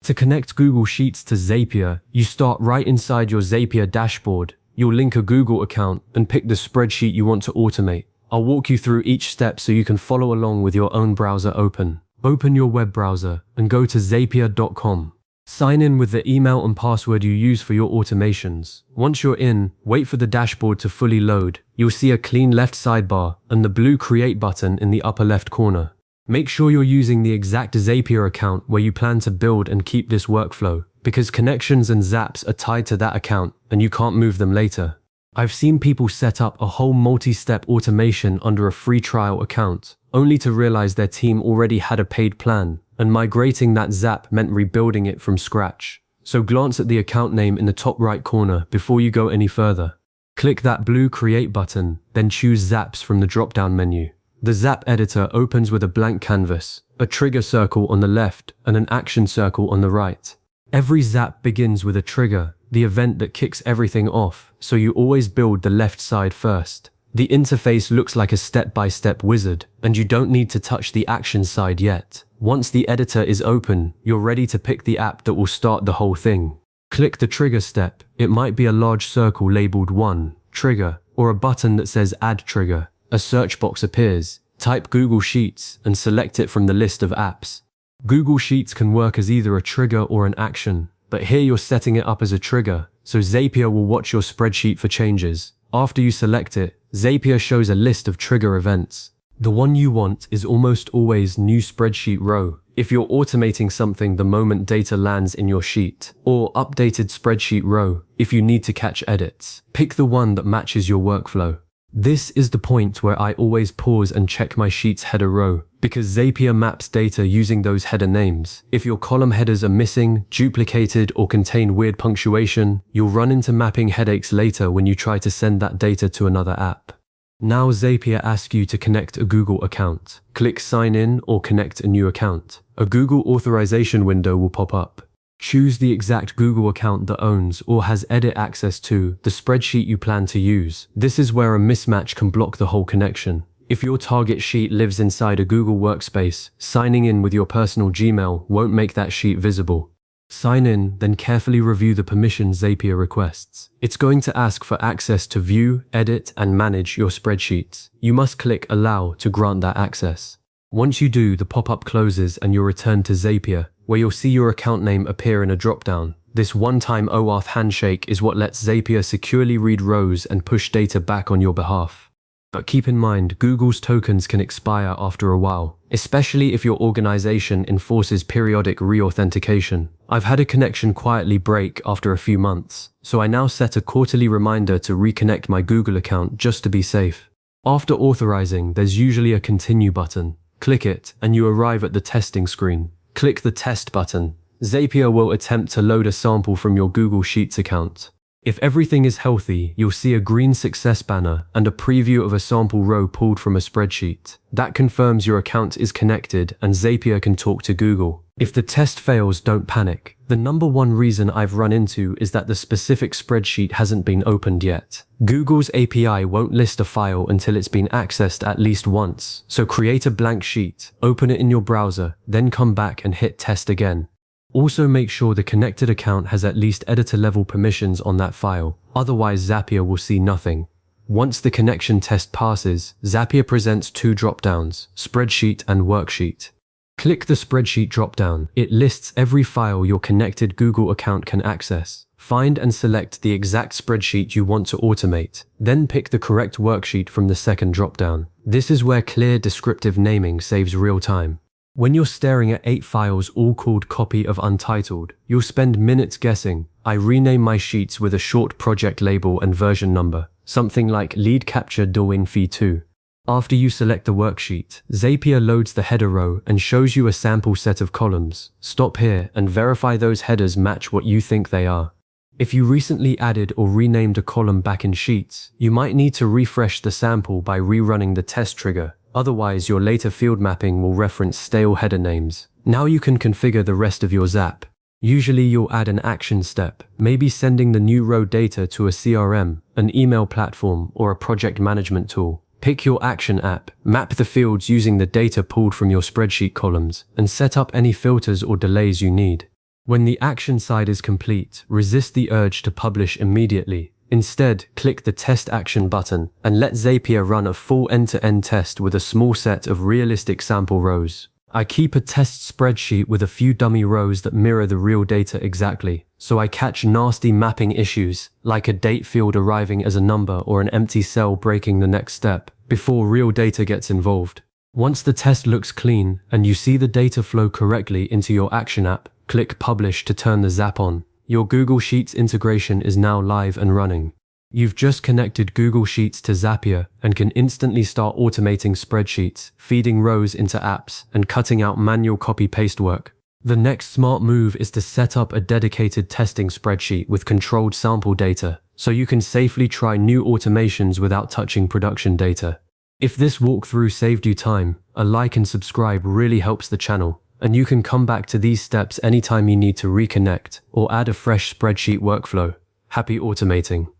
To connect Google Sheets to Zapier, you start right inside your Zapier dashboard. You'll link a Google account and pick the spreadsheet you want to automate. I'll walk you through each step so you can follow along with your own browser open. Open your web browser and go to zapier.com. Sign in with the email and password you use for your automations. Once you're in, wait for the dashboard to fully load. You'll see a clean left sidebar and the blue Create button in the upper left corner. Make sure you're using the exact Zapier account where you plan to build and keep this workflow, because connections and zaps are tied to that account and you can't move them later. I've seen people set up a whole multi-step automation under a free trial account, only to realize their team already had a paid plan, and migrating that zap meant rebuilding it from scratch. So glance at the account name in the top right corner before you go any further. Click that blue Create button, then choose Zaps from the drop-down menu. The Zap editor opens with a blank canvas, a trigger circle on the left and an action circle on the right. Every zap begins with a trigger, the event that kicks everything off, so you always build the left side first. The interface looks like a step-by-step wizard, and you don't need to touch the action side yet. Once the editor is open, you're ready to pick the app that will start the whole thing. Click the trigger step. It might be a large circle labeled 1, trigger, or a button that says Add Trigger. A search box appears. Type Google Sheets and select it from the list of apps. Google Sheets can work as either a trigger or an action, but here you're setting it up as a trigger, so Zapier will watch your spreadsheet for changes. After you select it, Zapier shows a list of trigger events. The one you want is almost always New Spreadsheet Row, if you're automating something the moment data lands in your sheet, or Updated Spreadsheet Row, if you need to catch edits. Pick the one that matches your workflow. This is the point where I always pause and check my sheet's header row, because Zapier maps data using those header names. If your column headers are missing, duplicated, or contain weird punctuation, you'll run into mapping headaches later when you try to send that data to another app. Now Zapier asks you to connect a Google account. Click Sign In or Connect a new account. A Google authorization window will pop up. Choose the exact Google account that owns or has edit access to the spreadsheet you plan to use. This is where a mismatch can block the whole connection. If your target sheet lives inside a Google workspace, signing in with your personal Gmail won't make that sheet visible. Sign in, then carefully review the permissions Zapier requests. It's going to ask for access to view, edit, and manage your spreadsheets. You must click Allow to grant that access. Once you do, the pop-up closes and you're returned to Zapier, where you'll see your account name appear in a drop-down. This one-time OAuth handshake is what lets Zapier securely read rows and push data back on your behalf. But keep in mind, Google's tokens can expire after a while, especially if your organization enforces periodic re-authentication. I've had a connection quietly break after a few months, so I now set a quarterly reminder to reconnect my Google account just to be safe. After authorizing, there's usually a Continue button. Click it, and you arrive at the testing screen. Click the Test button. Zapier will attempt to load a sample from your Google Sheets account. If everything is healthy, you'll see a green success banner and a preview of a sample row pulled from a spreadsheet. That confirms your account is connected and Zapier can talk to Google. If the test fails, don't panic. The number one reason I've run into is that the specific spreadsheet hasn't been opened yet. Google's API won't list a file until it's been accessed at least once. So create a blank sheet, open it in your browser, then come back and hit test again. Also make sure the connected account has at least editor-level permissions on that file, otherwise Zapier will see nothing. Once the connection test passes, Zapier presents two drop-downs, Spreadsheet and Worksheet. Click the Spreadsheet drop-down. It lists every file your connected Google account can access. Find and select the exact spreadsheet you want to automate. Then pick the correct worksheet from the second drop-down. This is where clear descriptive naming saves real time. When you're staring at 8 files all called copy of untitled, you'll spend minutes guessing. I rename my sheets with a short project label and version number, something like lead capture Darwin Fee 2. After you select the worksheet, Zapier loads the header row and shows you a sample set of columns. Stop here and verify those headers match what you think they are. If you recently added or renamed a column back in Sheets, you might need to refresh the sample by rerunning the test trigger. Otherwise, your later field mapping will reference stale header names. Now you can configure the rest of your Zap. Usually you'll add an action step, maybe sending the new row data to a CRM, an email platform, or a project management tool. Pick your action app, map the fields using the data pulled from your spreadsheet columns, and set up any filters or delays you need. When the action side is complete, resist the urge to publish immediately. Instead, click the Test Action button and let Zapier run a full end-to-end test with a small set of realistic sample rows. I keep a test spreadsheet with a few dummy rows that mirror the real data exactly, so I catch nasty mapping issues, like a date field arriving as a number or an empty cell breaking the next step, before real data gets involved. Once the test looks clean and you see the data flow correctly into your Action app, click Publish to turn the Zap on. Your Google Sheets integration is now live and running. You've just connected Google Sheets to Zapier and can instantly start automating spreadsheets, feeding rows into apps, and cutting out manual copy-paste work. The next smart move is to set up a dedicated testing spreadsheet with controlled sample data, so you can safely try new automations without touching production data. If this walkthrough saved you time, a like and subscribe really helps the channel, and you can come back to these steps anytime you need to reconnect or add a fresh spreadsheet workflow. Happy automating!